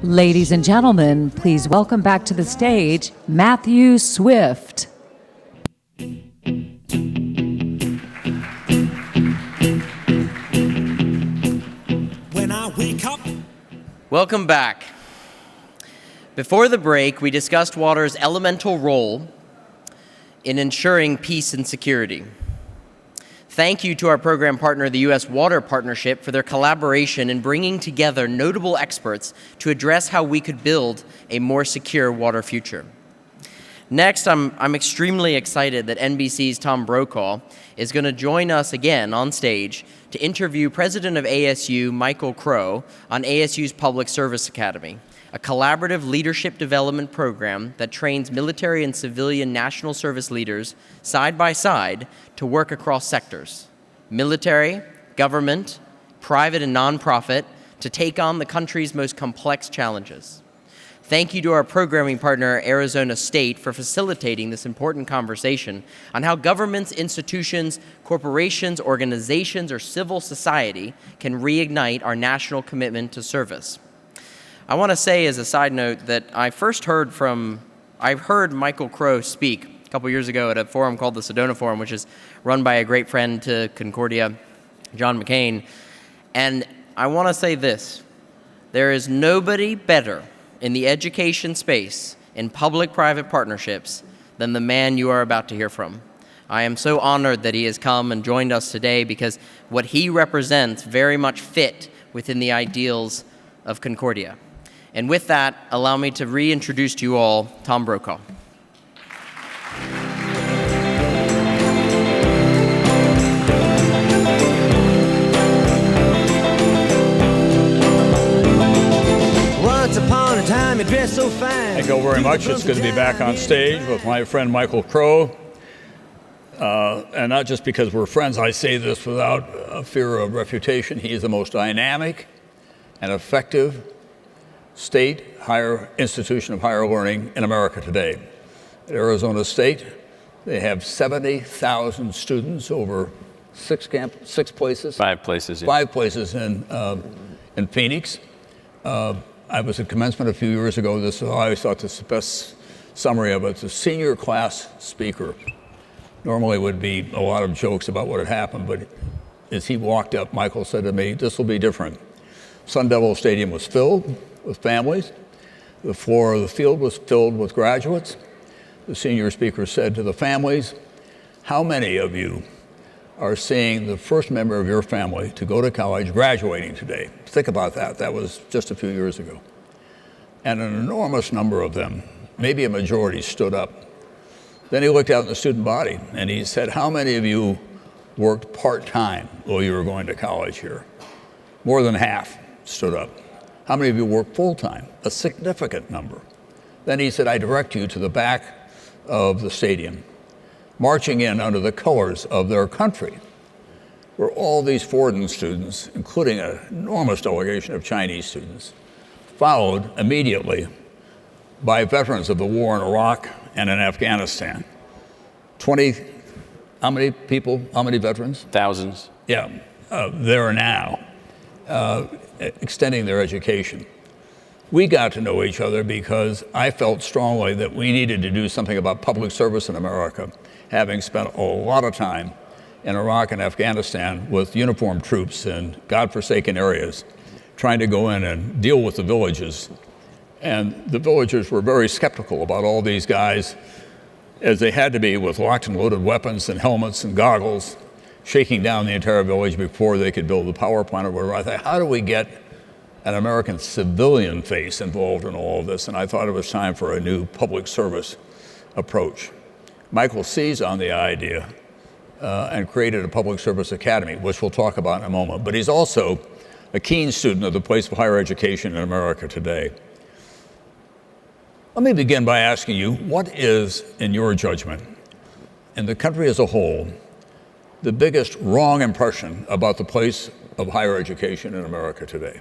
Ladies and gentlemen, please welcome back to the stage, Matthew Swift. When I wake up. Welcome back. Before the break, we discussed water's elemental role in ensuring peace and security. Thank you to our program partner, the U.S. Water Partnership, for their collaboration in bringing together notable experts to address how we could build a more secure water future. Next, I'm extremely excited that NBC's Tom Brokaw is going to join us again on stage to interview President of ASU, Michael Crow, on ASU's Public Service Academy, a collaborative leadership development program that trains military and civilian national service leaders side by side to work across sectors, military, government, private and nonprofit, to take on the country's most complex challenges. Thank you to our programming partner, Arizona State, for facilitating this important conversation on how governments, institutions, corporations, organizations, or civil society can reignite our national commitment to service. I want to say as a side note that I heard Michael Crow speak a couple years ago at a forum called the Sedona Forum, which is run by a great friend to Concordia, John McCain. And I want to say this: there is nobody better in the education space in public-private partnerships than the man you are about to hear from. I am so honored that he has come and joined us today because what he represents very much fit within the ideals of Concordia. And with that, allow me to reintroduce to you all Tom Brokaw. Once upon a time, you dressed so fine. Thank you very much. It's good to be back on stage with my friend Michael Crow. And not just because we're friends, I say this without a fear of refutation. He is the most dynamic and effective state higher institution of higher learning in America today. At Arizona State, they have 70,000 students over five places. Yeah. 5 places in Phoenix. I was at commencement a few years ago. I always thought this is the best summary of it. It's a senior class speaker. Normally would be a lot of jokes about what had happened, but as he walked up, Michael said to me, "This will be different." Sun Devil Stadium was filled with families. The floor of the field was filled with graduates. The senior speaker said to the families, "How many of you are seeing the first member of your family to go to college graduating today?" Think about that. That was just a few years ago. And an enormous number of them, maybe a majority, stood up. Then he looked out in the student body and he said, "How many of you worked part-time while you were going to college here?" More than half stood up. "How many of you work full-time?" A significant number. Then he said, "I direct you to the back of the stadium, marching in under the colors of their country, were all these foreign students, including an enormous delegation of Chinese students, followed immediately by veterans of the war in Iraq and in Afghanistan." How many people, how many veterans? Thousands. Yeah, there now, extending their education. We got to know each other because I felt strongly that we needed to do something about public service in America, having spent a lot of time in Iraq and Afghanistan with uniformed troops in godforsaken areas, trying to go in and deal with the villages. And the villagers were very skeptical about all these guys, as they had to be, with locked and loaded weapons and helmets and goggles, shaking down the entire village before they could build the power plant or whatever. I thought, how do we get an American civilian face involved in all of this? And I thought it was time for a new public service approach. Michael seized on the idea and created a public service academy, which we'll talk about in a moment. But he's also a keen student of the place of higher education in America today. Let me begin by asking you, what is, in your judgment, in the country as a whole, the biggest wrong impression about the place of higher education in America today?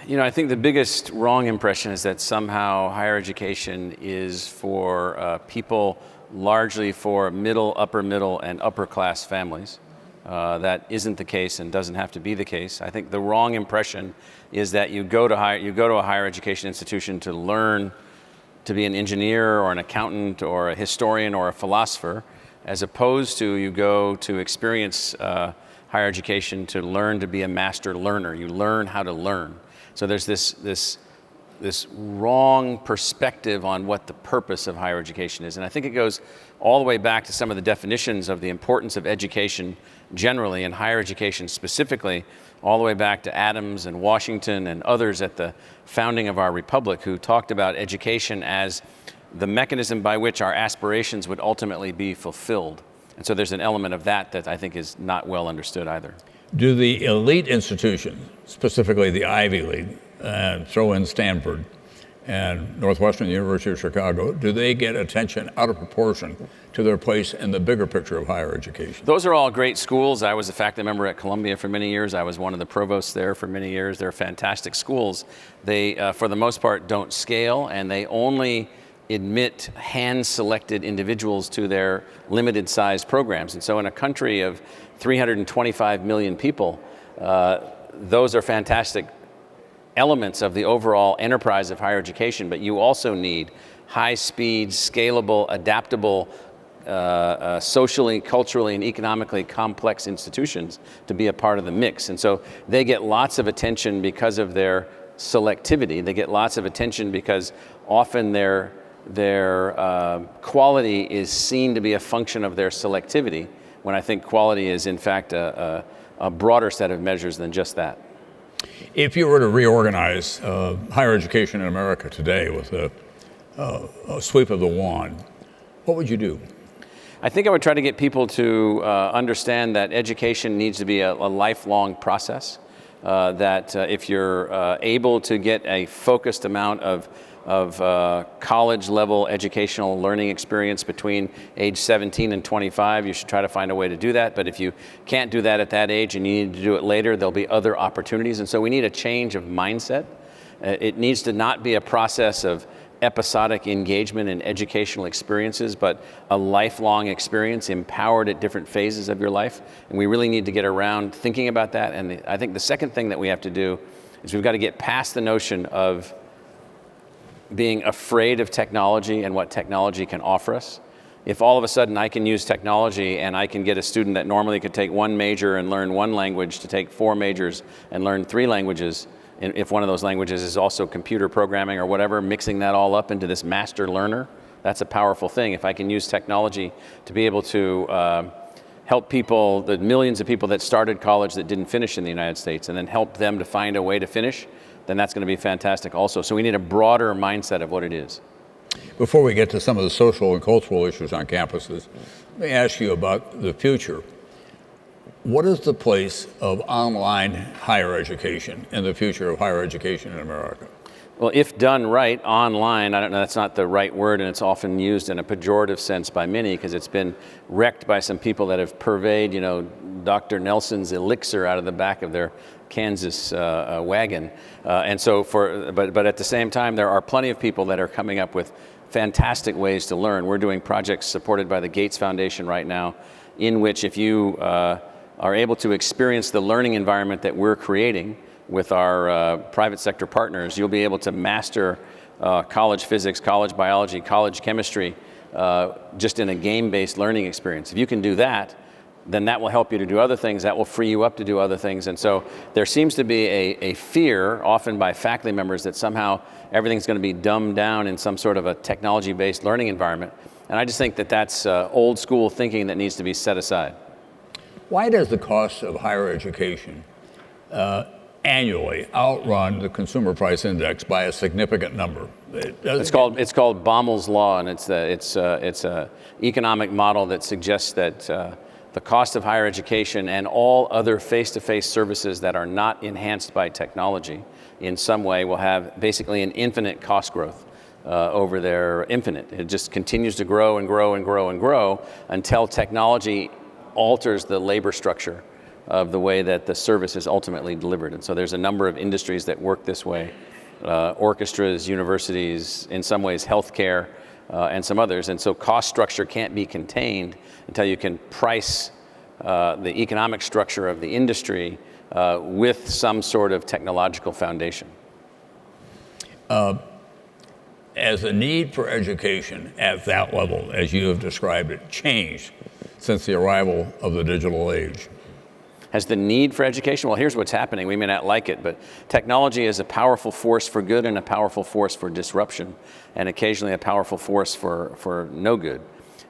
You know, I think the biggest wrong impression is that somehow higher education is for people largely for middle, upper middle, and upper class families. That isn't the case and doesn't have to be the case. I think the wrong impression is that you go to a higher education institution to learn to be an engineer or an accountant or a historian or a philosopher, as opposed to you go to experience higher education to learn to be a master learner. You learn how to learn. So there's this wrong perspective on what the purpose of higher education is. And I think it goes all the way back to some of the definitions of the importance of education generally and higher education specifically, all the way back to Adams and Washington and others at the founding of our republic who talked about education as the mechanism by which our aspirations would ultimately be fulfilled. And so there's an element of that I think is not well understood either. Do the elite institutions, specifically the Ivy League, and throw in Stanford and Northwestern University of Chicago, do they get attention out of proportion to their place in the bigger picture of higher education? Those are all great schools. I was a faculty member at Columbia for many years. I was one of the provosts there for many years. They're fantastic schools. They, for the most part, don't scale, and they only admit hand-selected individuals to their limited-sized programs. And so in a country of 325 million people, those are fantastic elements of the overall enterprise of higher education, but you also need high-speed, scalable, adaptable, socially, culturally, and economically complex institutions to be a part of the mix. And so they get lots of attention because of their selectivity. They get lots of attention because often their quality is seen to be a function of their selectivity, when I think quality is in fact a broader set of measures than just that. If you were to reorganize higher education in America today with a sweep of the wand, what would you do? I think I would try to get people to understand that education needs to be a lifelong process, that if you're able to get a focused amount of college-level educational learning experience between age 17 and 25, you should try to find a way to do that. But if you can't do that at that age and you need to do it later, there'll be other opportunities. And so we need a change of mindset. It needs to not be a process of episodic engagement in educational experiences, but a lifelong experience empowered at different phases of your life. And we really need to get around thinking about that. And I think the second thing that we have to do is we've got to get past the notion of being afraid of technology and what technology can offer us. If all of a sudden I can use technology and I can get a student that normally could take one major and learn one language to take 4 majors and learn 3 languages, and if one of those languages is also computer programming or whatever, mixing that all up into this master learner, that's a powerful thing. If I can use technology to be able to help people, the millions of people that started college that didn't finish in the United States, and then help them to find a way to finish, then that's going to be fantastic also. So we need a broader mindset of what it is. Before we get to some of the social and cultural issues on campuses, let me ask you about the future. What is the place of online higher education in the future of higher education in America? Well, if done right, online, I don't know, that's not the right word, and it's often used in a pejorative sense by many because it's been wrecked by some people that have purveyed, Dr. Nelson's elixir out of the back of their Kansas wagon. And so but at the same time, there are plenty of people that are coming up with fantastic ways to learn. We're doing projects supported by the Gates Foundation right now, in which if you are able to experience the learning environment that we're creating with our private sector partners, you'll be able to master college physics, college biology, college chemistry, just in a game-based learning experience. If you can do that, then that will help you to do other things. That will free you up to do other things. And so there seems to be a fear, often by faculty members, that somehow everything's going to be dumbed down in some sort of a technology-based learning environment. And I just think that that's old school thinking that needs to be set aside. Why does the cost of higher education annually outrun the consumer price index by a significant number? It's called Baumol's law, and it's a economic model that suggests that the cost of higher education and all other face-to-face services that are not enhanced by technology in some way will have basically an infinite cost growth over their infinite. It just continues to grow and grow and grow and grow until technology alters the labor structure of the way that the service is ultimately delivered. And so there's a number of industries that work this way, orchestras, universities, in some ways healthcare, and some others. And so cost structure can't be contained until you can price the economic structure of the industry with some sort of technological foundation. As the need for education at that level, as you have described it, changed since the arrival of the digital age? Has the need for education? Well, here's what's happening. We may not like it, but technology is a powerful force for good and a powerful force for disruption, and occasionally a powerful force for no good.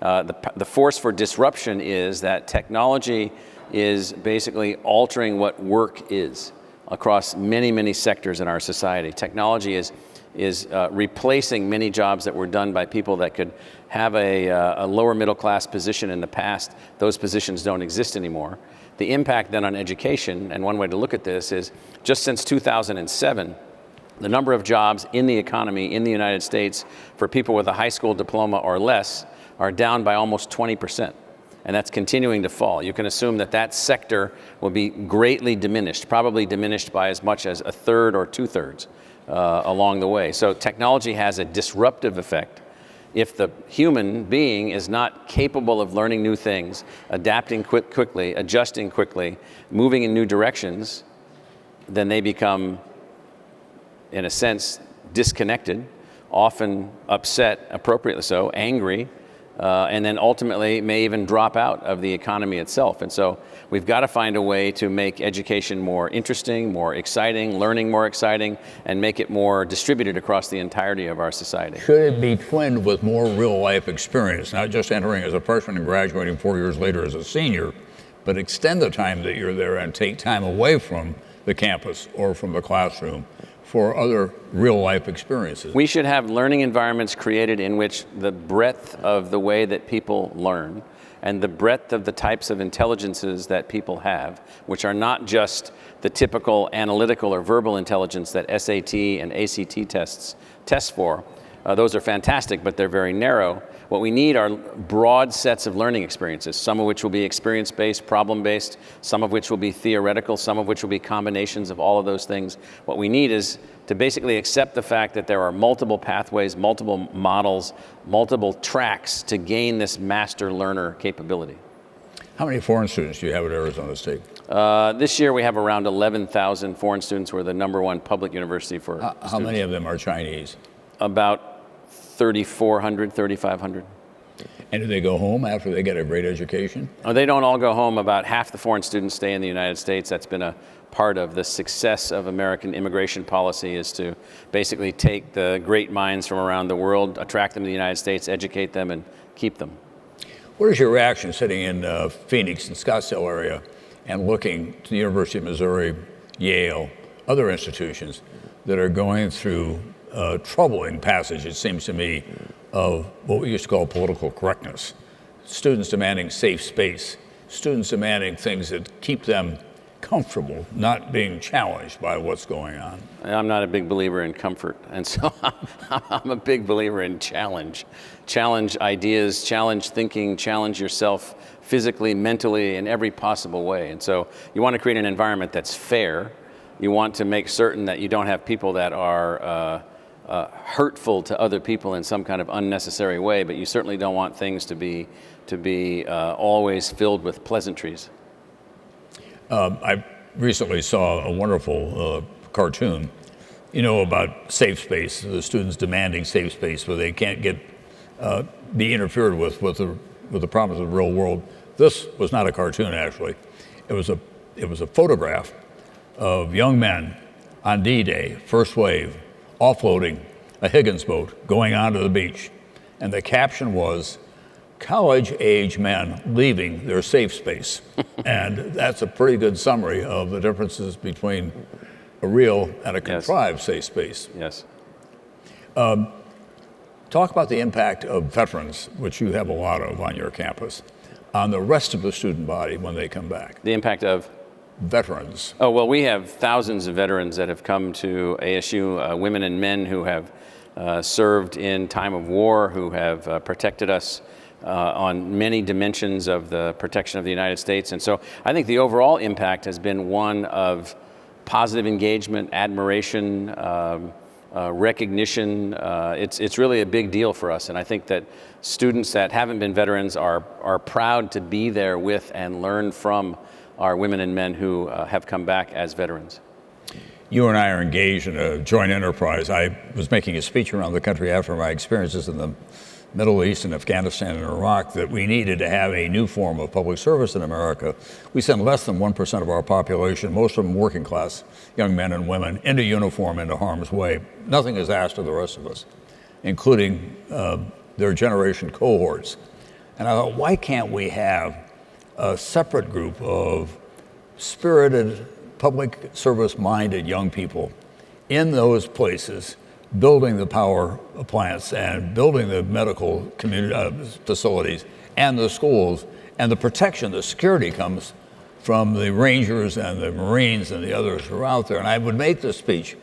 The force for disruption is that technology is basically altering what work is across many, many sectors in our society. Technology is replacing many jobs that were done by people that could have a lower middle class position in the past. Those positions don't exist anymore. The impact then on education, and one way to look at this is just since 2007, the number of jobs in the economy in the United States for people with a high school diploma or less are down by almost 20%. And that's continuing to fall. You can assume that that sector will be greatly diminished, probably diminished by as much as a third or two-thirds along the way. So technology has a disruptive effect. If the human being is not capable of learning new things, adapting quickly, adjusting quickly, moving in new directions, then they become, in a sense, disconnected, often upset, appropriately so, angry, and then ultimately may even drop out of the economy itself. And so we've got to find a way to make education more interesting, more exciting, learning more exciting, and make it more distributed across the entirety of our society. Should it be twinned with more real-life experience, not just entering as a freshman and graduating 4 years later as a senior, but extend the time that you're there and take time away from the campus or from the classroom for other real-life experiences? We should have learning environments created in which the breadth of the way that people learn and the breadth of the types of intelligences that people have, which are not just the typical analytical or verbal intelligence that SAT and ACT tests test for. Those are fantastic, but they're very narrow. What we need are broad sets of learning experiences, some of which will be experience-based, problem-based, some of which will be theoretical, some of which will be combinations of all of those things. What we need is to basically accept the fact that there are multiple pathways, multiple models, multiple tracks to gain this master learner capability. How many foreign students do you have at Arizona State? This year we have around 11,000 foreign students. We're the #1 public university for students. How many of them are Chinese? About 3,400, 3,500. And do they go home after they get a great education? They don't all go home. About half the foreign students stay in the United States. That's been a part of the success of American immigration policy, is to basically take the great minds from around the world, attract them to the United States, educate them, and keep them. What is your reaction sitting in Phoenix and Scottsdale area and looking to the University of Missouri, Yale, other institutions that are going through a troubling passage, it seems to me, of what we used to call political correctness? Students demanding safe space, students demanding things that keep them comfortable, not being challenged by what's going on. I'm not a big believer in comfort, and so I'm a big believer in challenge. Challenge ideas, challenge thinking, challenge yourself physically, mentally, in every possible way. And so you want to create an environment that's fair. You want to make certain that you don't have people that are hurtful to other people in some kind of unnecessary way, but you certainly don't want things to be always filled with pleasantries. I recently saw a wonderful cartoon, about safe space, the students demanding safe space where they can't be interfered with the problems of the real world. This was not a cartoon, actually. It was a photograph of young men on D-Day, first wave, offloading a Higgins boat, going onto the beach. And the caption was, "College-age men leaving their safe space." And that's a pretty good summary of the differences between a real and a contrived safe space. Yes. Talk about the impact of veterans, which you have a lot of on your campus, on the rest of the student body when they come back. The impact of? Veterans. Oh, well, we have thousands of veterans that have come to ASU, women and men who have served in time of war, who have protected us on many dimensions of the protection of the United States. And so I think the overall impact has been one of positive engagement, admiration, recognition. It's really a big deal for us, and I think that students that haven't been veterans are proud to be there with and learn from our women and men who have come back as veterans. You and I are engaged in a joint enterprise. I was making a speech around the country after my experiences in the Middle East and Afghanistan and Iraq that we needed to have a new form of public service in America. We send less than 1% of our population, most of them working class young men and women, into uniform, into harm's way. Nothing is asked of the rest of us, including their generation cohorts. And I thought, why can't we have a separate group of spirited, public service-minded young people in those places, building the power plants and building the medical facilities and the schools, and the protection, the security comes from the Rangers and the Marines and the others who are out there. And I would make this speech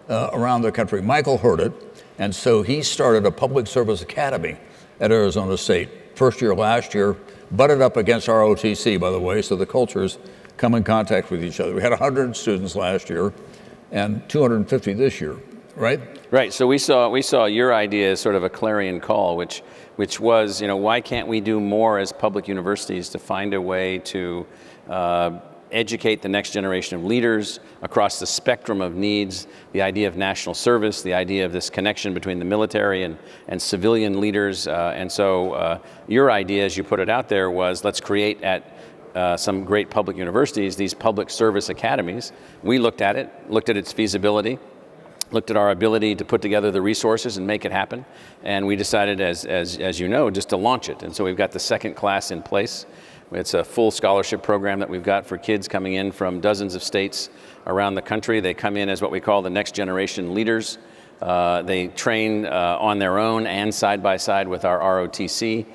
around the country. Michael heard it, and so he started a public service academy at Arizona State. First year last year, butted up against ROTC, by the way, so the cultures come in contact with each other. We had 100 students last year and 250 this year, right? Right. So we saw your idea as sort of a clarion call, which was, why can't we do more as public universities to find a way to educate the next generation of leaders across the spectrum of needs, the idea of national service, the idea of this connection between the military and civilian leaders. And so your idea, as you put it out there, was let's create at some great public universities these public service academies. We looked at its feasibility, looked at our ability to put together the resources and make it happen, and we decided, as you know, just to launch it. And so we've got the second class in place. It's a full scholarship program that we've got for kids coming in from dozens of states around the country. They come in as what we call the next generation leaders. They train on their own and side by side with our ROTC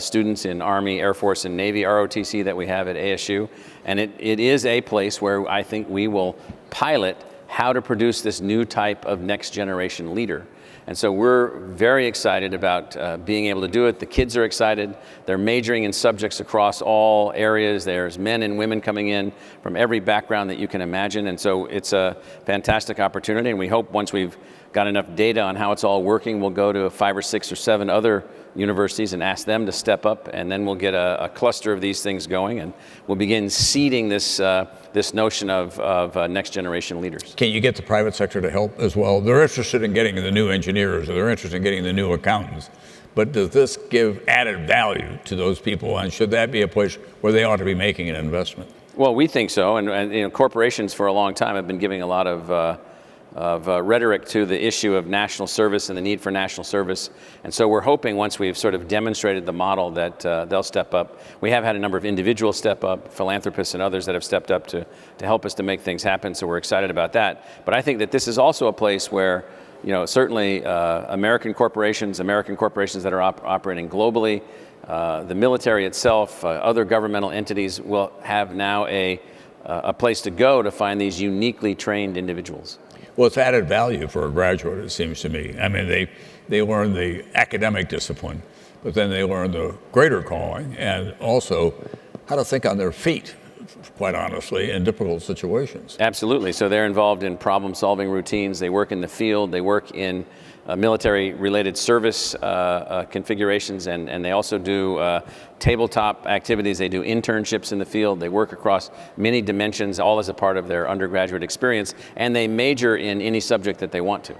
students in Army, Air Force, and Navy ROTC that we have at ASU. And it is a place where I think we will pilot how to produce this new type of next generation leader. And so we're very excited about being able to do it. The kids are excited. They're majoring in subjects across all areas. There's men and women coming in from every background that you can imagine. And so it's a fantastic opportunity. And we hope once we've got enough data on how it's all working, we'll go to 5 or 6 or 7 other universities and ask them to step up, and then we'll get a cluster of these things going, and we'll begin seeding this notion of next generation leaders. Can you get the private sector to help as well? They're interested in getting the new engineers, or they're interested in getting the new accountants, but does this give added value to those people, and should that be a place where they ought to be making an investment? Well, we think so, and corporations for a long time have been giving a lot of rhetoric to the issue of national service and the need for national service. And so we're hoping once we've sort of demonstrated the model that they'll step up. We have had a number of individuals step up, philanthropists and others that have stepped up to help us to make things happen, so we're excited about that. But I think that this is also a place where, certainly American corporations that are operating globally, the military itself, other governmental entities will have now a place to go to find these uniquely trained individuals. Well, it's added value for a graduate, it seems to me. I mean, they learn the academic discipline, but then they learn the greater calling and also how to think on their feet, quite honestly, in difficult situations. Absolutely. So they're involved in problem-solving routines. They work in the field. They work in military-related service configurations, and they also do tabletop activities. They do internships in the field. They work across many dimensions, all as a part of their undergraduate experience, and they major in any subject that they want to.